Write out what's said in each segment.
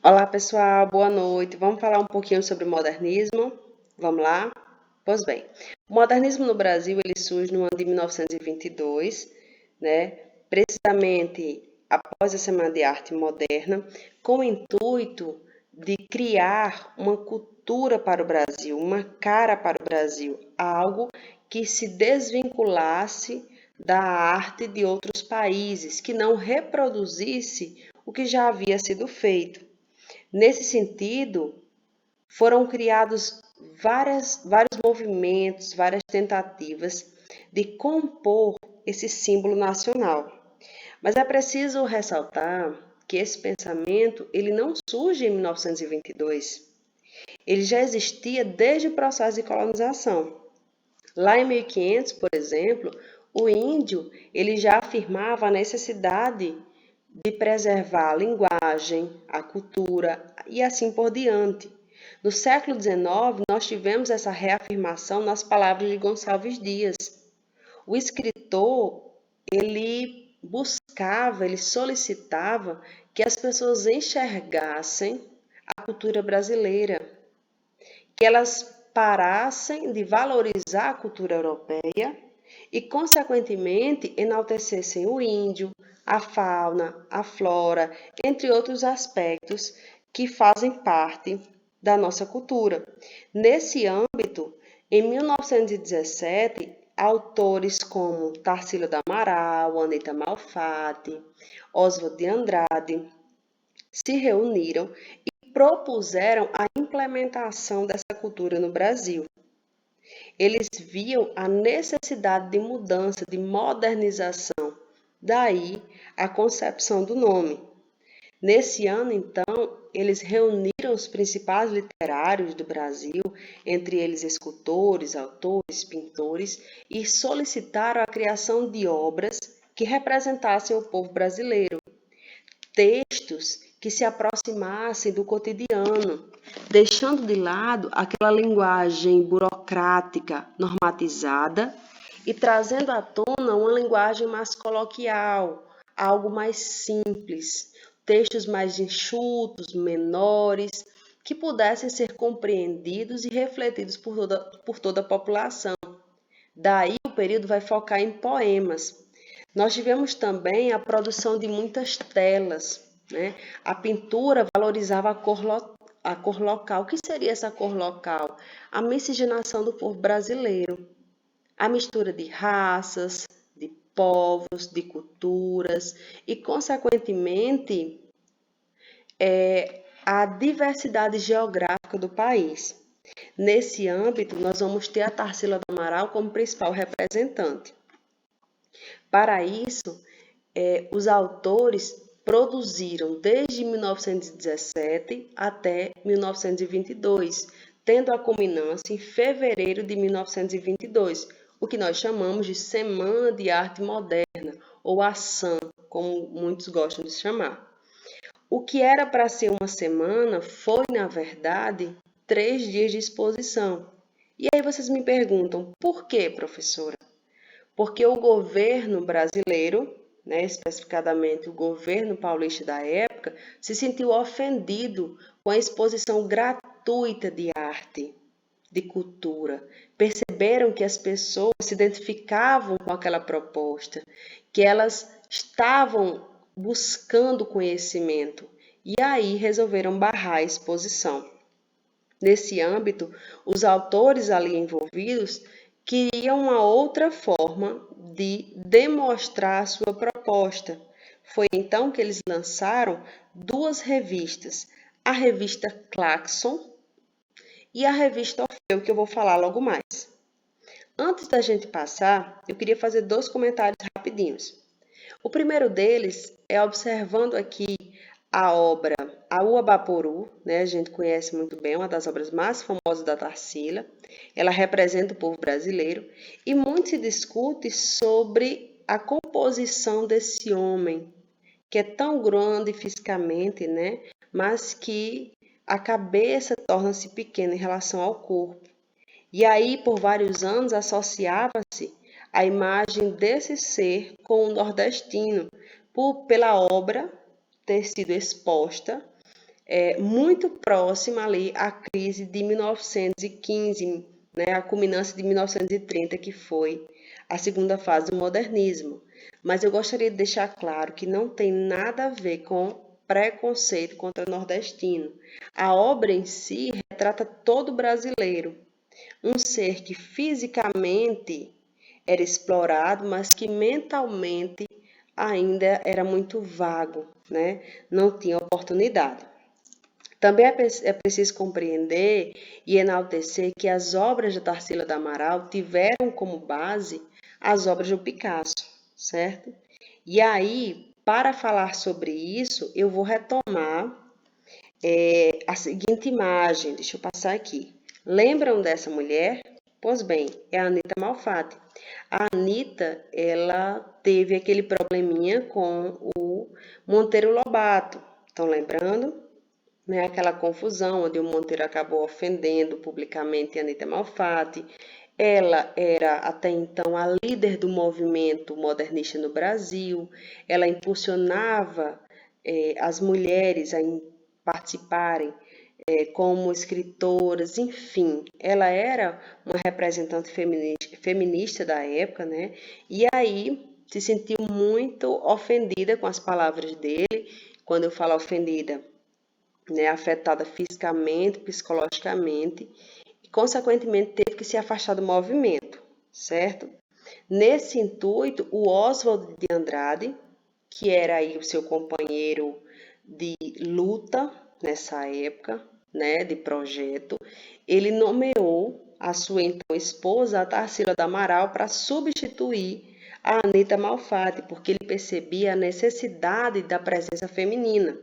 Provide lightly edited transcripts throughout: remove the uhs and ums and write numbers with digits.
Olá, pessoal, boa noite. Vamos falar um pouquinho sobre modernismo? Vamos lá? Pois bem, o modernismo no Brasil ele surge no ano de 1922, né? Precisamente após a Semana de Arte Moderna, com o intuito de criar uma cultura para o Brasil, uma cara para o Brasil, algo que se desvinculasse da arte de outros países, que não reproduzisse o que já havia sido feito. Nesse sentido, foram criados vários movimentos, várias tentativas de compor esse símbolo nacional. Mas é preciso ressaltar que esse pensamento ele não surge em 1922. Ele já existia desde o processo de colonização. Lá em 1500, por exemplo, o índio ele já afirmava a necessidade de preservar a linguagem, a cultura e assim por diante. No século XIX, nós tivemos essa reafirmação nas palavras de Gonçalves Dias. O escritor, ele buscava, ele solicitava que as pessoas enxergassem a cultura brasileira, que elas parassem de valorizar a cultura europeia e, consequentemente, enaltecessem o índio, a fauna, a flora, entre outros aspectos que fazem parte da nossa cultura. Nesse âmbito, em 1917, autores como Tarsila do Amaral, Anita Malfatti, Oswald de Andrade se reuniram e propuseram a implementação dessa cultura no Brasil. Eles viam a necessidade de mudança, de modernização, daí a concepção do nome. Nesse ano, então, eles reuniram os principais literários do Brasil, entre eles escultores, autores, pintores, e solicitaram a criação de obras que representassem o povo brasileiro. Textos que se aproximassem do cotidiano, deixando de lado aquela linguagem burocrática, normatizada e trazendo à tona uma linguagem mais coloquial, algo mais simples, textos mais enxutos, menores, que pudessem ser compreendidos e refletidos por toda a população. Daí o período vai focar em poemas. Nós tivemos também a produção de muitas telas, né? A pintura valorizava a cor local. O que seria essa cor local? A miscigenação do povo brasileiro, a mistura de raças, de povos, de culturas e, consequentemente, a diversidade geográfica do país. Nesse âmbito, nós vamos ter a Tarsila do Amaral como principal representante. Para isso, os autores produziram desde 1917 até 1922, tendo a culminância em fevereiro de 1922, o que nós chamamos de Semana de Arte Moderna, ou a SAM, como muitos gostam de chamar. O que era para ser uma semana foi, na verdade, 3 dias de exposição. E aí vocês me perguntam, por quê, professora? Porque o governo brasileiro, né, especificadamente o governo paulista da época, se sentiu ofendido com a exposição gratuita de arte, de cultura. Perceberam que as pessoas se identificavam com aquela proposta, que elas estavam buscando conhecimento e aí resolveram barrar a exposição. Nesse âmbito, os autores ali envolvidos queriam uma outra forma de demonstrar a sua proposta. Foi então que eles lançaram 2 revistas, a revista Claxon e a revista Orfeu, que eu vou falar logo mais. Antes da gente passar, eu queria fazer 2 comentários rapidinhos. O primeiro deles é observando aqui a obra A Uabaporu, né? A gente conhece muito bem, uma das obras mais famosas da Tarsila. Ela representa o povo brasileiro e muito se discute sobre a composição desse homem, que é tão grande fisicamente, né? Mas que a cabeça torna-se pequena em relação ao corpo. E aí, por vários anos, associava-se a imagem desse ser com o nordestino, pela obra ter sido exposta muito próxima ali à crise de 1915, né, a culminância de 1930, que foi a segunda fase do modernismo. Mas eu gostaria de deixar claro que não tem nada a ver com preconceito contra nordestino. A obra em si retrata todo brasileiro, um ser que fisicamente era explorado, mas que mentalmente ainda era muito vago, né? Não tinha oportunidade. Também é preciso compreender e enaltecer que as obras de Tarsila do Amaral tiveram como base as obras do Picasso, certo? E aí, para falar sobre isso, eu vou retomar a seguinte imagem, deixa eu passar aqui. Lembram dessa mulher? Pois bem, é a Anita Malfatti. A Anita, ela teve aquele probleminha com o Monteiro Lobato. Estão lembrando? Né? Aquela confusão onde o Monteiro acabou ofendendo publicamente a Anita Malfatti. Ela era até então a líder do movimento modernista no Brasil. Ela impulsionava as mulheres a participarem como escritoras, enfim, ela era uma representante feminista da época, né? E aí se sentiu muito ofendida com as palavras dele. Quando eu falo ofendida, né, afetada fisicamente, psicologicamente, e consequentemente teve que se afastar do movimento, certo? Nesse intuito, o Oswald de Andrade, que era aí o seu companheiro de luta nessa época, né, de projeto, ele nomeou a sua então esposa, a Tarsila do Amaral, para substituir a Anita Malfatti, porque ele percebia a necessidade da presença feminina.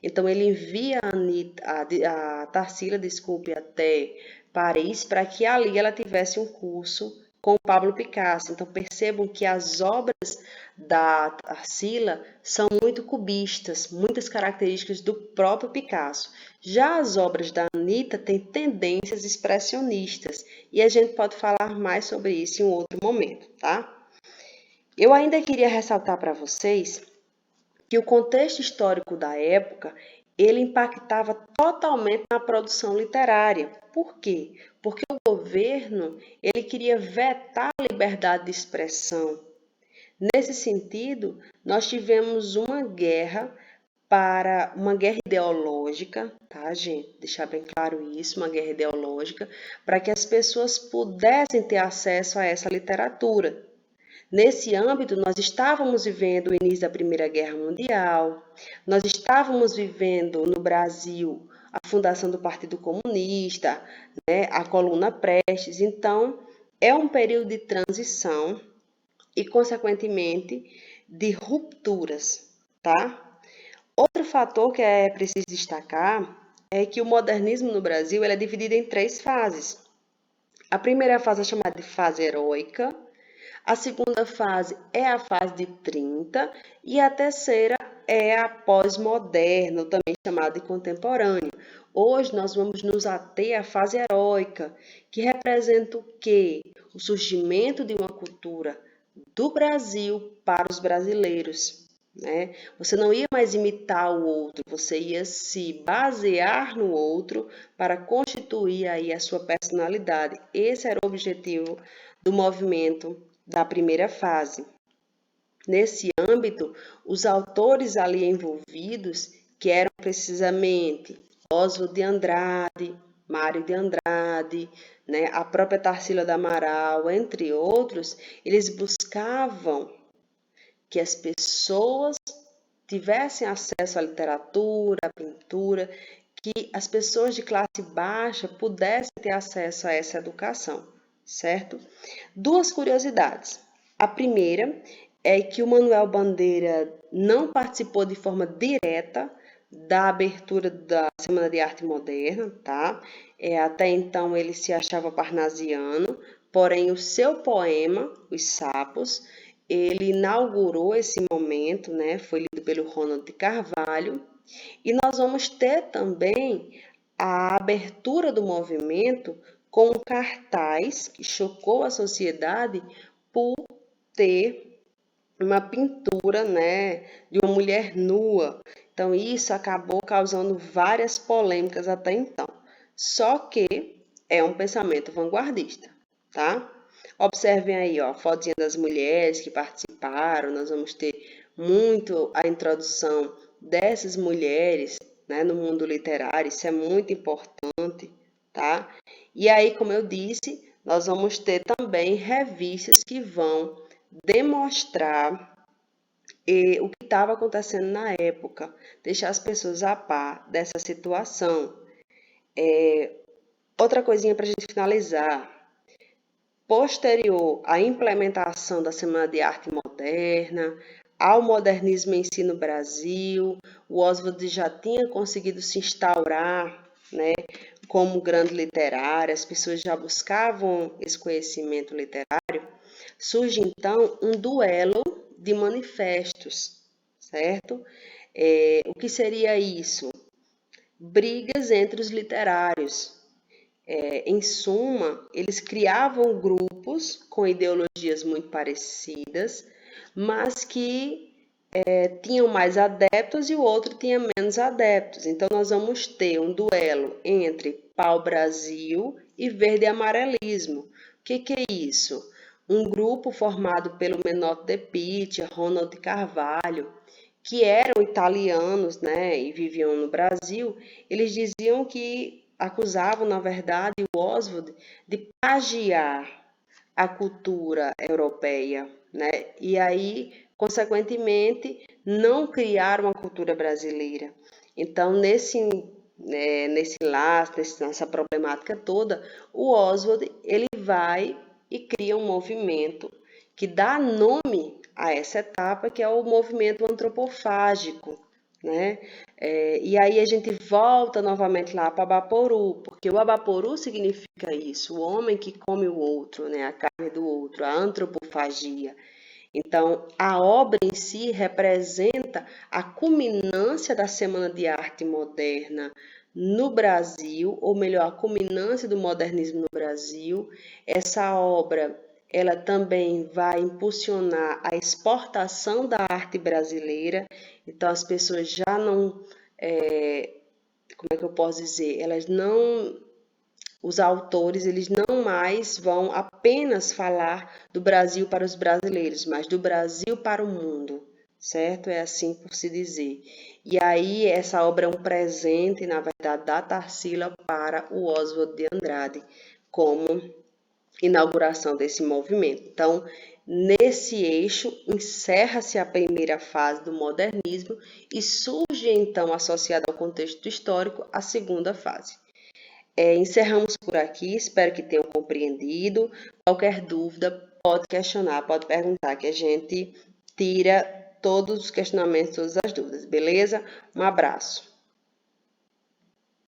Então ele envia a Tarsila, desculpe, até Paris para que ali ela tivesse um curso com o Pablo Picasso. Então percebam que as obras da Tarsila são muito cubistas, muitas características do próprio Picasso. Já as obras da Anita têm tendências expressionistas e a gente pode falar mais sobre isso em um outro momento, tá? Eu ainda queria ressaltar para vocês que o contexto histórico da época ele impactava totalmente na produção literária. Por quê? Porque o governo ele queria vetar a liberdade de expressão. Nesse sentido, nós tivemos uma guerra ideológica, tá, gente? Deixar bem claro isso, uma guerra ideológica, para que as pessoas pudessem ter acesso a essa literatura. Nesse âmbito, nós estávamos vivendo o início da Primeira Guerra Mundial, nós estávamos vivendo no Brasil a fundação do Partido Comunista, né, a Coluna Prestes. Então, é um período de transição e, consequentemente, de rupturas, tá? Outro fator que é preciso destacar é que o modernismo no Brasil é dividido em 3 fases. A primeira fase é chamada de fase heróica, a segunda fase é a fase de 30 e a terceira é a pós-moderno, também chamada de contemporâneo. Hoje nós vamos nos ater à fase heróica, que representa o quê? O surgimento de uma cultura do Brasil para os brasileiros, né? Você não ia mais imitar o outro, você ia se basear no outro para constituir aí a sua personalidade. Esse era o objetivo do movimento da primeira fase. Nesse âmbito, os autores ali envolvidos, que eram precisamente Oswald de Andrade, Mário de Andrade, né, a própria Tarsila do Amaral, entre outros, eles buscavam que as pessoas tivessem acesso à literatura, à pintura, que as pessoas de classe baixa pudessem ter acesso a essa educação, certo? 2 curiosidades. A primeira é que o Manuel Bandeira não participou de forma direta da abertura da Semana de Arte Moderna, tá? Até então ele se achava parnasiano, porém o seu poema, Os Sapos, ele inaugurou esse momento, né? Foi lido pelo Ronald de Carvalho. E nós vamos ter também a abertura do movimento com um cartaz que chocou a sociedade por ter uma pintura, né, de uma mulher nua, Então, isso acabou causando várias polêmicas até então. Só que é um pensamento vanguardista, tá? Observem aí, ó, a fotinha das mulheres que participaram. Nós vamos ter muito a introdução dessas mulheres, né, no mundo literário. Isso é muito importante, tá? E aí, como eu disse, nós vamos ter também revistas que vão demonstrar o que estava acontecendo na época, deixar as pessoas a par dessa situação. Outra coisinha para a gente finalizar. Posterior à implementação da Semana de Arte Moderna, ao modernismo em si no Brasil, o Oswald já tinha conseguido se instaurar, né, como grande literário, as pessoas já buscavam esse conhecimento literário. Surge então um duelo de manifestos, certo? O que seria isso? Brigas entre os literários. Em suma, eles criavam grupos com ideologias muito parecidas, mas que tinham mais adeptos e o outro tinha menos adeptos. Então, nós vamos ter um duelo entre pau-brasil e verde-amarelismo. O que é isso? Um grupo formado pelo Menotti De Pitti, Ronald Carvalho, que eram italianos, né, e viviam no Brasil. Eles diziam que acusavam, na verdade, o Oswald de plagiar a cultura europeia, né? E aí, consequentemente, não criar uma cultura brasileira. Então, nesse laço, nessa problemática toda, o Oswald ele vai e cria um movimento que dá nome a essa etapa, que é o movimento antropofágico, né? E aí a gente volta novamente lá para Abaporu, porque o Abaporu significa isso, o homem que come o outro, né? A carne do outro, a antropofagia. Então, a obra em si representa a culminância da Semana de Arte Moderna no Brasil, ou melhor, a culminância do modernismo no Brasil. Essa obra, ela também vai impulsionar a exportação da arte brasileira. Então, as pessoas já não, como é que eu posso dizer? Os autores, eles não mais vão apenas falar do Brasil para os brasileiros, mas do Brasil para o mundo, certo? É assim por se dizer. E aí, essa obra é um presente, na verdade, da Tarsila para o Oswald de Andrade, como inauguração desse movimento. Então, nesse eixo, encerra-se a primeira fase do modernismo e surge, então, associada ao contexto histórico, a segunda fase. Encerramos por aqui, espero que tenham compreendido. Qualquer dúvida, pode questionar, pode perguntar, que a gente tira todos os questionamentos, todas as dúvidas, beleza? Um abraço.